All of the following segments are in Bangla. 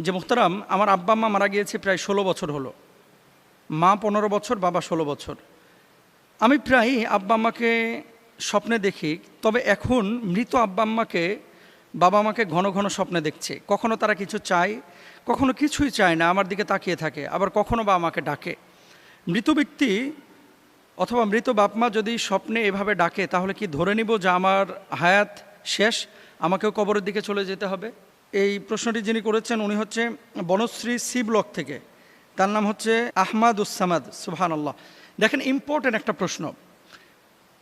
যে মুহতারাম, আমার আব্বা আম্মা মারা গিয়েছে প্রায় 16 বছর হলো। মা 15 বছর, বাবা 16 বছর। আমি প্রায় আব্বা আম্মাকে স্বপ্নে দেখি, তবে এখন মৃত আব্বা আম্মাকে বাবা আমাকে ঘন ঘন স্বপ্নে দেখছে। কখনো তারা কিছু চায়, কখনো কিছুই চায় না, আমার দিকে তাকিয়ে থাকে, আবার কখনো বা আমাকে ডাকে। মৃত ব্যক্তি অথবা মৃত বাপমা যদি স্বপ্নে এভাবে ডাকে, তাহলে কি ধরে নিব যে আমার হায়াত শেষ, আমাকেও কবরের দিকে চলে যেতে হবে? এই প্রশ্নটি যিনি করেছেন উনি হচ্ছে বনশ্রী সি ব্লক থেকে, তার নাম হচ্ছে আহমাদুসামাদ। সুবহানাল্লাহ। দেখেন, ইম্পর্টেন্ট একটা প্রশ্ন।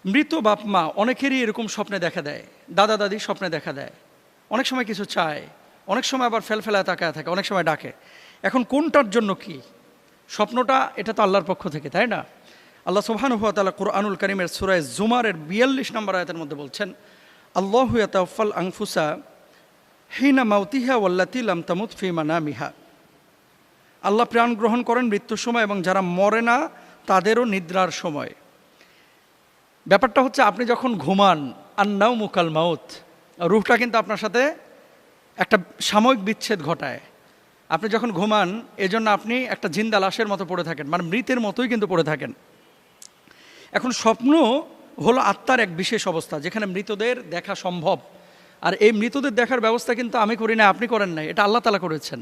মৃত বাপমা অনেকেরই এরকম স্বপ্নে দেখা দেয়, দাদা দাদি স্বপ্নে দেখা দেয়, অনেক সময় কিছু চায়, অনেক সময় আবার ফেলফেলায় তাকায় থাকে, অনেক সময় ডাকে। এখন কোনটার জন্য কি স্বপ্নটা? এটা তো আল্লাহর পক্ষ থেকে, তাই না? আল্লাহ সুবহানাহু ওয়া তাআলা কুরআনুল কারীমের সূরা জুমারের 42 নম্বর আয়াতের মধ্যে বলছেন, আল্লাহু ইয়াতাওয়াফাল আনফুসা হিনা মাউতিহা ওয়াল্লাতী লাম তামুত ফি মানামিহা। আল্লাহ প্রাণ গ্রহণ করেন মৃত্যুর সময় এবং যারা মরে না তাদেরও নিদ্রার সময়। ব্যাপারটা হচ্ছে, আপনি যখন ঘুমান, আন্নাউমু কাল মাউত, রূহটা কিন্তু আপনার সাথে একটা সাময়িক বিচ্ছেদ ঘটায়। আপনি যখন ঘুমান, এজন্য আপনি একটা জিন্দা লাশের মতো পড়ে থাকেন, মানে মৃতের মতোই কিন্তু পড়ে থাকেন। এখন স্বপ্ন হলো আত্মার এক বিশেষ অবস্থা, যেখানে মৃতদের দেখা সম্ভব। আর এই মৃতদের দেখার ব্যবস্থা কিন্তু আমি করি না, আপনি করেন নাই, এটা আল্লাহ তাআলা করেছেন।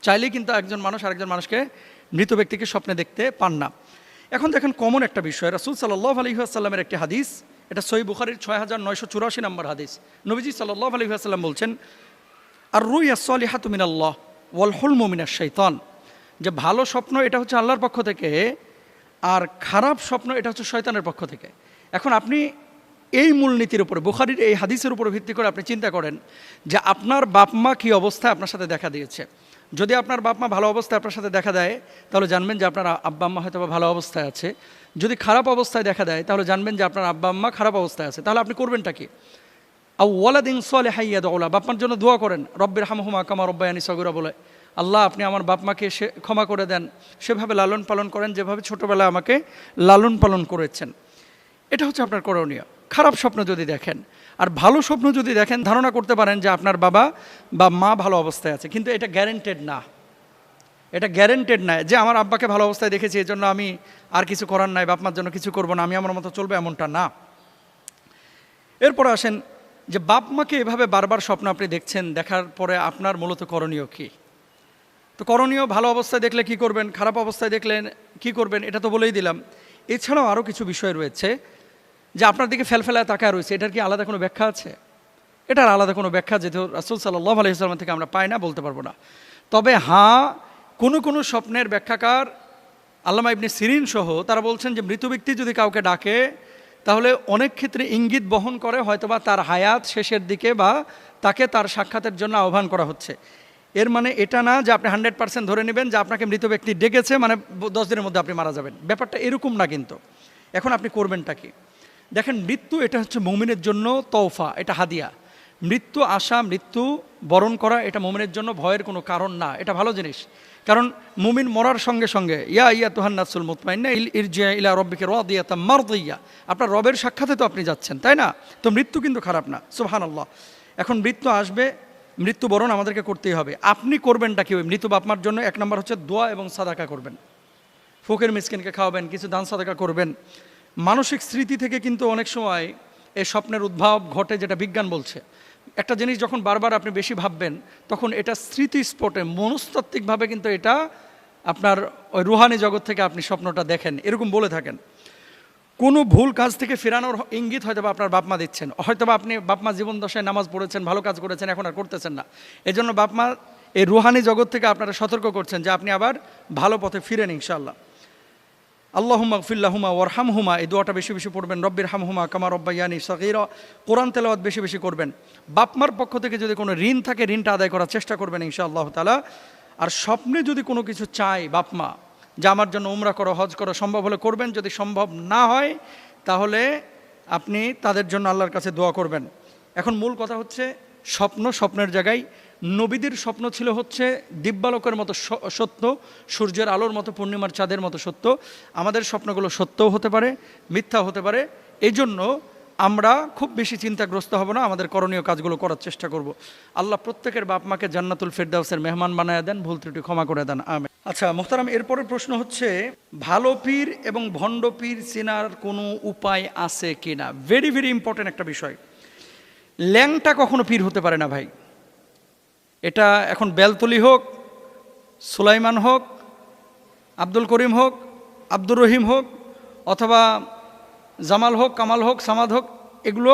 চাইলেই কিন্তু একজন মানুষ আরেকজন মানুষকে, মৃত ব্যক্তিকে স্বপ্নে দেখতে পান না। এখন দেখেন, কমন একটা বিষয়, রাসূল সাল্লাল্লাহু আলাইহি ওয়াসাল্লামের একটি হাদিস, এটা সহিহ বুখারীর 6984 নম্বর হাদিস। নবীজি সাল্লাল্লাহু আলাইহি ওয়াসাল্লাম বলছেন, আর রুইয়া সলিহাতু মিনাল্লাহ ওয়াল হুলমু মিনাশ শাইতান, যে ভালো স্বপ্ন এটা হচ্ছে আল্লাহর পক্ষ থেকে, আর খারাপ স্বপ্ন এটা হচ্ছে শয়তানের পক্ষ থেকে। এখন আপনি এই মূলনীতির উপরে, বুখারীর এই হাদিসের উপরে ভিত্তি করে আপনি চিন্তা করেন যে আপনার বাপমা কী অবস্থায় আপনার সাথে দেখা দিয়েছে। যদি আপনার বাপমা ভালো অবস্থায় আপনার সাথে দেখা দেয়, তাহলে জানবেন যে আপনার আব্বা আম্মা হয়তো ভালো অবস্থায় আছে। যদি খারাপ অবস্থায় দেখা দেয়, তাহলে জানবেন যে আপনার আব্বা আম্মা খারাপ অবস্থায় আছে। তাহলে আপনি করবেনটা কি? আও ওয়ালাদিন সালিহান ইয়াদউ লা, বাপমার জন্য দোয়া করেন, রব্বির হামহুমা কামা রব্বায়ানি সগীরা বলে, আল্লাহ আপনি আমার বাপমাকে ক্ষমা করে দেন, সেভাবে লালন পালন করেন যেভাবে ছোটোবেলায় আমাকে লালন পালন করেছেন। এটা হচ্ছে আপনার করণীয়। খারাপ স্বপ্ন যদি দেখেন, আর ভালো স্বপ্ন যদি দেখেন, ধারণা করতে পারেন যে আপনার বাবা বা মা ভালো অবস্থায় আছে, কিন্তু এটা গ্যারেন্টেড না। এটা গ্যারেন্টেড না যে আমার আব্বাকে ভালো অবস্থায় দেখেছি, এই জন্য আমি আর কিছু করার নাই, বাপমার জন্য কিছু করবো না, আমি আমার মতো চলবো, এমনটা না। এরপর আসেন যে বাপ মাকে এভাবে বারবার স্বপ্ন আপনি দেখছেন, দেখার পরে আপনার মূলত করণীয় কী? তো করণীয়, ভালো অবস্থায় দেখলে কি করবেন, খারাপ অবস্থায় দেখলেন কি করবেন, এটা তো বলেই দিলাম। এছাড়াও আরও কিছু বিষয় রয়েছে, যে আপনার দিকে ফেলফেলায় তাকায় রয়েছে, এটার কি আলাদা কোনো ব্যাখ্যা আছে? এটার আলাদা কোনো ব্যাখ্যা যেহেতু রাসূল সাল্লাল্লাহু আলাইহি ওয়াসাল্লাম থেকে আমরা পাই না, বলতে পারবো না। তবে হ্যাঁ, কোনো স্বপ্নের ব্যাখ্যাকার আল্লামা ইবনে সিরিন সহ তারা বলছেন যে মৃত ব্যক্তি যদি কাউকে ডাকে, তাহলে অনেক ক্ষেত্রে ইঙ্গিত বহন করে হয়তোবা তার হায়াত শেষের দিকে, বা তাকে তার সাক্ষাতের জন্য আহ্বান করা হচ্ছে। এর মানে এটা না যে আপনি 100% ধরে নেবেন যে আপনাকে মৃত ব্যক্তি ডেকেছে, মানে 10 দিনের মধ্যে আপনি মারা যাবেন, ব্যাপারটা এরকম না। কিন্তু এখন আপনি করবেনটা কি? দেখেন, মৃত্যু এটা হচ্ছে মুমিনের জন্য তওফা, এটা হাদিয়া। মৃত্যু আসা, মৃত্যু বরণ করা, এটা মুমিনের জন্য ভয়ের কোনো কারণ না, এটা ভালো জিনিস। কারণ মুমিন মরার সঙ্গে সঙ্গে ইয়া আইয়াতুহান নাফসুল মুতমাইন্না ইরজিআ ইলা রাব্বিকা রাদিয়াতাম মারদিয়া, আপনার রবের সাক্ষাতে তো আপনি যাচ্ছেন, তাই না? তো মৃত্যু কিন্তু খারাপ না, সুবহানাল্লাহ। এখন মৃত্যু আসবে, মৃত্যুবরণ আমাদেরকে করতেই হবে। আপনি করবেনটা কি? ওই মৃত বাপমার জন্য 1 নম্বর হচ্ছে দোয়া এবং সাদাকা করবেন, ফকির মিসকিনকে খাওয়াবেন, কিছু দান সাদাকা করবেন। মানসিক স্মৃতি থেকে কিন্তু অনেক সময় এই স্বপ্নের উদ্ভব ঘটে, যেটা বিজ্ঞান বলছে। একটা জিনিস যখন বারবার আপনি বেশি ভাববেন, তখন এটা স্মৃতিস্ফোটে, মনস্তাত্ত্বিকভাবে কিন্তু এটা আপনার ওই রুহানি জগৎ থেকে আপনি স্বপ্নটা দেখেন, এরকম বলে থাকেন। কোনো ভুল কাজ থেকে ফেরানোর ইঙ্গিত হয়তো বা আপনার বাপমা দিচ্ছেন, হয়তো বা আপনি বাপমা জীবন দশায় নামাজ পড়েছেন, ভালো কাজ করেছেন, এখন আর করতেছেন না, এজন্য বাপমা এই রুহানি জগৎ থেকে আপনারা সতর্ক করছেন যে আপনি আবার ভালো পথে ফিরেন ইনশাআল্লাহ। আল্লাহুম্মা গফিরলাহুমা ওয়ারহামহুমা, এই দোয়াটা বেশি বেশি পড়বেন। রব্বির হামহুমা কামা রব্বায়ানি সগীরা, কোরআন তেলাওয়াত বেশি বেশি করবেন। বাপমার পক্ষ থেকে যদি কোনো ঋণ থাকে, ঋণটা আদায় করার চেষ্টা করবেন ইনশাআল্লাহ তাআলা। আর স্বপ্নে যদি কোনো কিছু চায় বাপমা, যে আমার জন্য উমরা করো, হজ করো, সম্ভব হলে করবেন, যদি সম্ভব না হয় তাহলে আপনি তাদের জন্য আল্লাহর কাছে দোয়া করবেন। এখন মূল কথা হচ্ছে, স্বপ্নের জায়গায় নবীদের স্বপ্ন ছিল হচ্ছে দিব্যালোকের মতো সত্য, সূর্যের আলোর মতো, পূর্ণিমার চাঁদের মতো সত্য। আমাদের স্বপ্নগুলো সত্যও হতে পারে, মিথ্যা হতে পারে। এই জন্য আমরা খুব বেশি চিন্তাগ্রস্ত হব না, আমাদের করণীয় কাজগুলো করার চেষ্টা করব। আল্লাহ প্রত্যেকের বাপ মাকে জান্নাতুল ফেরদাউসের মেহমান বানায় দেন, ভুল ত্রুটি ক্ষমা করে দেন, আমিন। আচ্ছা মোহতারাম, এরপরের প্রশ্ন হচ্ছে ভালো পীর এবং ভণ্ড পীর চেনার কোনো উপায় আছে কিনা? ভেরি ভেরি ইম্পর্টেন্ট একটা বিষয়। ল্যাংটা কখনো পীর হতে পারে না ভাই। এটা এখন বেলতলি হোক, সুলাইমান হোক, আব্দুল করিম হোক, আব্দুর রহিম হোক, অথবা জামাল হোক, কামাল হোক, সামাদ হোক, এগুলো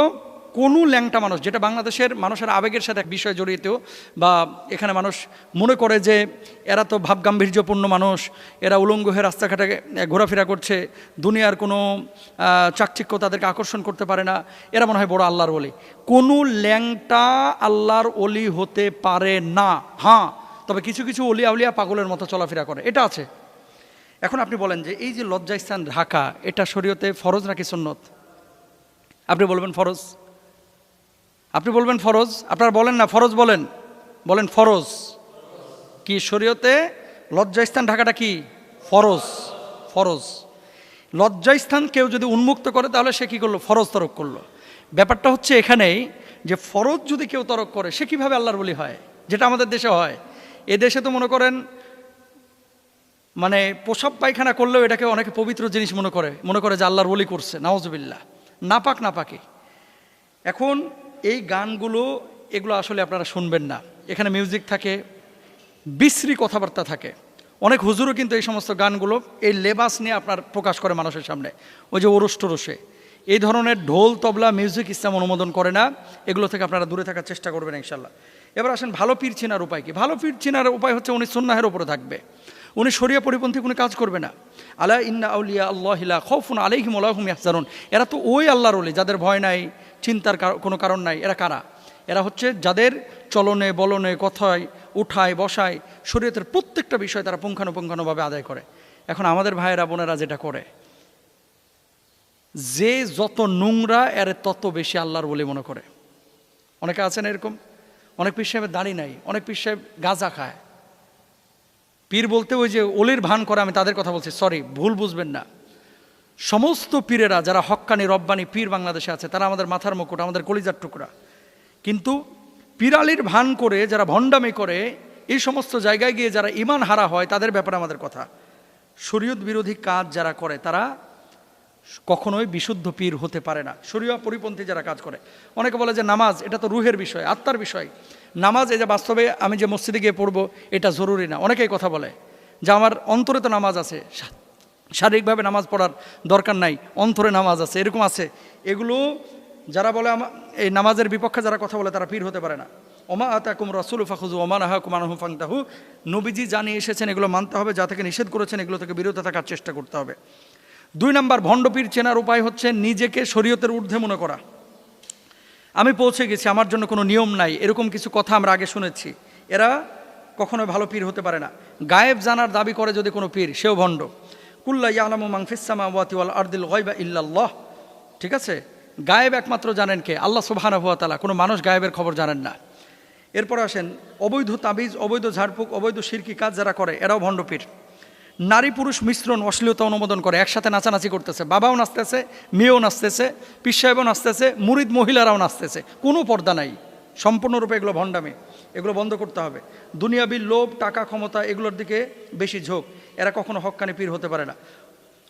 কোনো ল্যাংটা মানুষ, যেটা বাংলাদেশের মানুষের আবেগের সাথে এক বিষয় জড়িত, বা এখানে মানুষ মনে করে যে এরা তো ভাবগাম্ভীর্যপূর্ণ মানুষ, এরা উলঙ্গ হয়ে রাস্তাঘাটে ঘোরাফেরা করছে, দুনিয়ার কোনো চাকচিক্য তাদেরকে আকর্ষণ করতে পারে না, এরা মনে হয় বড় আল্লাহর ওলি। কোনো ল্যাংটা আল্লাহর ওলি হতে পারে না। হ্যাঁ, তবে কিছু কিছু ওলি আউলিয়া পাগলের মতো চলাফেরা করে, এটা আছে। এখন আপনি বলেন যে এই যে লজ্জাস্থান ঢাকা, এটা শরীয়তে ফরজ নাকি সুন্নত? আপনি বলবেন ফরজ। আপনি বলবেন ফরজ, আপনারা বলেন না ফরজ, বলেন বলেন ফরজ। কি শরীয়তে লজ্জাস্থান ঢাকাটা কি ফরজ? ফরজ। লজ্জাস্থান কেউ যদি উন্মুক্ত করে তাহলে সে কি করলো? ফরজ তরক করলো। ব্যাপারটা হচ্ছে এখানেই যে ফরজ যদি কেউ তরক করে সে কিভাবে আল্লাহর ওলি হয়, যেটা আমাদের দেশে হয়। এ দেশে তো মনে করেন মানে প্রসাব পায়খানা করলেও এটাকে অনেকে পবিত্র জিনিস মনে করে যে আল্লাহর ওলি করছে, নাউজুবিল্লাহ, নাপাক নাপাকি। এখন এই গানগুলো এগুলো আসলে আপনারা শুনবেন না, এখানে মিউজিক থাকে, বিশ্রী কথাবার্তা থাকে। অনেক হুজুরও কিন্তু এই সমস্ত গানগুলো এই লেবাস নিয়ে আপনার প্রকাশ করে মানুষের সামনে, ওই যে ওরস টোরসে। এই ধরনের ঢোল তবলা মিউজিক ইসলাম অনুমোদন করে না, এগুলো থেকে আপনারা দূরে থাকার চেষ্টা করবেন ইনশাল্লাহ। এবার আসেন ভালো পীর চেনার উপায় কি? ভালো পীর চেনার উপায় হচ্ছে উনি সুন্নাহের উপরে থাকবে, উনি শরিয়া পরিপন্থী কোনো কাজ করবে না। আলা ইন্না আউলিয়া আল্লাহি লা খাউফুন আলাইহিম ওয়া লা হুম ইয়াহজানুন। এরা তো ওই আল্লাহর ওলি যাদের ভয় নাই, চিন্তার কোনো কারণ নাই। এরা কারা? এরা হচ্ছে যাদের চলনে বলনে কথায় উঠায় বসায় শরীয়তের প্রত্যেকটা বিষয় তারা পুঙ্খানুপুঙ্খানুভাবে আদায় করে। এখন আমাদের ভাইয়েরা বোনেরা যেটা করে, যে যত নোংরা এর তত বেশি আল্লাহর ওলি মনে করে। অনেকে আছেন এরকম, অনেক পীর সাহেবের দাড়ি নাই, অনেক পীর সাহেব গাঁজা খায়। পীর বলতে ওই যে ওলির ভান করে, আমি তাদের কথা বলছি, সরি ভুল বুঝবেন না। সমস্ত পীরেরা যারা হক্কানি রব্বানি পীর বাংলাদেশে আছে তারা আমাদের মাথার মুকুট, আমাদের কলিজার টুকরা। কিন্তু পীরালির ভান করে যারা ভণ্ডামি করে, এই সমস্ত জায়গায় গিয়ে যারা ঈমান হারা হয়, তাদের ব্যাপারে আমাদের কথা। শরীয়ত বিরোধী কাজ যারা করে তারা কখনোই বিশুদ্ধ পীর হতে পারে না। শরীয়ত পরিপন্থী যারা কাজ করে, অনেকে বলে যে নামাজ এটা তো রুহের বিষয়, আত্মার বিষয়। নামাজ এই যে বাস্তবে আমি যে মসজিদে গিয়ে পড়বো এটা জরুরি না। অনেকেই কথা বলে যে আমার অন্তরে তো নামাজ আছে, শারীরিকভাবে নামাজ পড়ার দরকার নাই, অন্তরে নামাজ আছে, এরকম আছে। এগুলো যারা বলে এই নামাজের বিপক্ষে যারা কথা বলে তারা পীর হতে পারে না। ওমা আতাকুম রাসূলু ফাখুযু ওমা নাহাকুম আনহু ফান্তাহু। নবীজি জানিয়ে এসেছেন এগুলো মানতে হবে, যা থেকে নিষেধ করেছেন এগুলো থেকে বিরত থাকার চেষ্টা করতে হবে। 2 নম্বর ভণ্ড পীর চেনার উপায় হচ্ছে নিজেকে শরীয়তের ঊর্ধ্বে মনে করা। আমি পৌঁছে গেছি, আমার জন্য কোনো নিয়ম নাই, এরকম কিছু কথা আমরা আগে শুনেছি। এরা কখনো ভালো পীর হতে পারে না। গায়েব জানার দাবি করে যদি কোনো পীর, সেও ভণ্ড। কুল্লা ইয়ালামু মান ফিস সামাওয়াতি ওয়াল আরদিল গায়বা ইল্লাল্লাহ। ঠিক আছে, গায়েব একমাত্র জানেন কে? আল্লাহ সুবহানাহু ওয়া তাআলা। কোনো মানুষ গায়েবের খবর জানেন না। এরপর আসেন অবৈধ তাবিজ, অবৈধ ঝাড়ফুঁক, অবৈধ শিরকি কাজ যারা করে এরাও ভণ্ড পীর। নারী পুরুষ মিশ্রণ, অশ্লীলতা অনুমোদন করে, একসাথে নাচানাচি করতেছে, বাবাও নাচতেছে, মেয়েও নাচতেছে, পীর সাহেবও নাচতেছে, মুরিদ মহিলারাও নাচতেছে, কোনো পর্দা নাই, সম্পূর্ণরূপে এগুলো ভণ্ডামি। এগুলো বন্ধ করতে হবে। দুনিয়াবি লোভ, টাকা, ক্ষমতা এগুলোর দিকে বেশি ঝোঁক। এরা কখনো হক্কানি পীর হতে পারে না।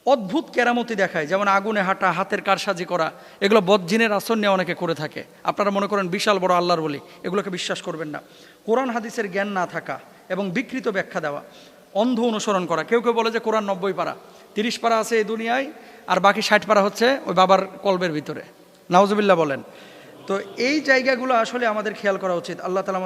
অদ্ভুত কেরামতি দেখায়, যেমন আগুনে হাঁটা, হাতের কারসাজি করা, এগুলো বদজিনের আসন নিয়ে অনেকে করে থাকে। আপনারা মনে করেন বিশাল বড় আল্লাহর বলি, এগুলোকে বিশ্বাস করবেন না। কোরআন হাদিসের জ্ঞান না থাকা এবং বিকৃত ব্যাখ্যা দেওয়া, অন্ধ অনুসরণ করা। কেউ কেউ বলে যে কোরআন 90 পারা, 30 পারা আছে এই দুনিয়ায়, আর বাকি 60 পারা হচ্ছে ওই বাবার কলবের ভিতরে। নাউজুবিল্লাহ বলেন। তো এই জায়গাগুলো আসলে আমাদের খেয়াল করা উচিত। আল্লাহ তাআলা